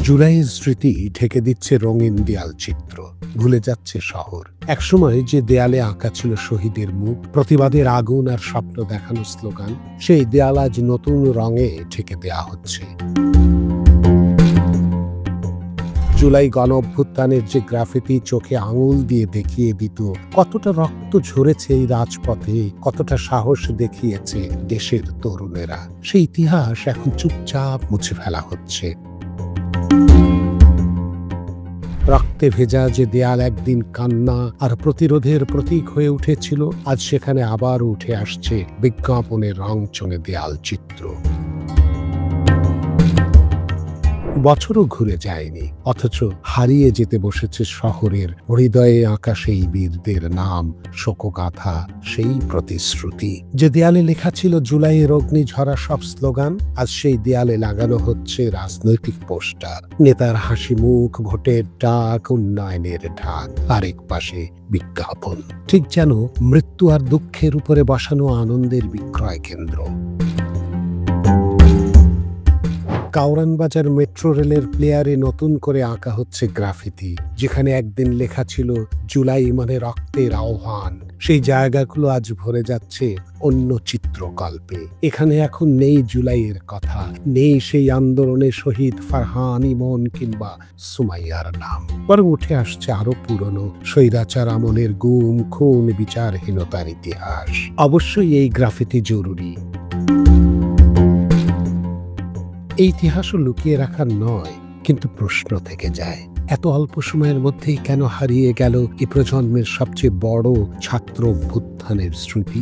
জুলাইয়ের স্মৃতি ঢেকে দিচ্ছে রঙিন দেয়াল চিত্র, ভুলে যাচ্ছে শহর। একসময় যে দেয়ালে আঁকা ছিল শহীদের মুখ, প্রতিবাদের আগুন আর স্বপ্ন দেখানো স্লোগান, সেই দেয়াল আজ নতুন রঙে ঢেকে দেয়া হচ্ছে। জুলাই গণ অভ্যুত্থানের যে গ্রাফিতি চোখে আঙুল দিয়ে দেখিয়ে দিত কতটা রক্ত ঝরেছে এই রাজপথে, কতটা সাহস দেখিয়েছে দেশের তরুণেরা, সেই ইতিহাস এখন চুপচাপ মুছে ফেলা হচ্ছে। রক্তে ভেজা যে দেয়াল একদিন কান্না আর প্রতিরোধের প্রতীক হয়ে উঠেছিল, আজ সেখানে আবার উঠে আসছে বিজ্ঞাপনের রংচঙে দেয়াল চিত্র। বছরও ঘুরে যায়নি, অথচ হারিয়ে যেতে বসেছে শহরের হৃদয়ে আঁকা সেই বীরদের নাম, শোকগাথা, সেই প্রতিশ্রুতি। যে দেয়ালে লেখা ছিল জুলাইয়ের অগ্নিঝরা সব স্লোগান, আজ সেই দেয়ালে লাগানো হচ্ছে রাজনৈতিক পোস্টার, নেতার হাসি মুখ, ভোটের ডাক, উন্নয়নের ঢাক, আরেক পাশে বিজ্ঞাপন, ঠিক যেন মৃত্যু আর দুঃখের উপরে বসানো আনন্দের বিক্রয় কেন্দ্র। কাউরান বাজার মেট্রো রেলের প্লেয়ারে নতুন করে আঁকা হচ্ছে গ্রাফিতি, যেখানে একদিন লেখা ছিল জুলাই মানে রক্তের আহ্বান, সেই জায়গাগুলো আজ ভরে যাচ্ছে অন্য চিত্রকল্পে। এখানে এখন নেই জুলাইয়ের কথা, নেই সেই আন্দোলনে শহীদ ফারহান, ইমন কিংবা সুমাইয়ার নাম, বরং উঠে আসছে আরো পুরনো স্বৈরাচার আমলের গুম, খুন, বিচারহীনতার ইতিহাস। অবশ্যই এই গ্রাফিতি জরুরি, এই ইতিহাসও লুকিয়ে রাখার নয়, কিন্তু প্রশ্ন থেকে যায়, এত অল্প সময়ের মধ্যেই কেন হারিয়ে গেল এই প্রজন্মের সবচেয়ে বড় ছাত্র অভ্যুত্থানের স্মৃতি?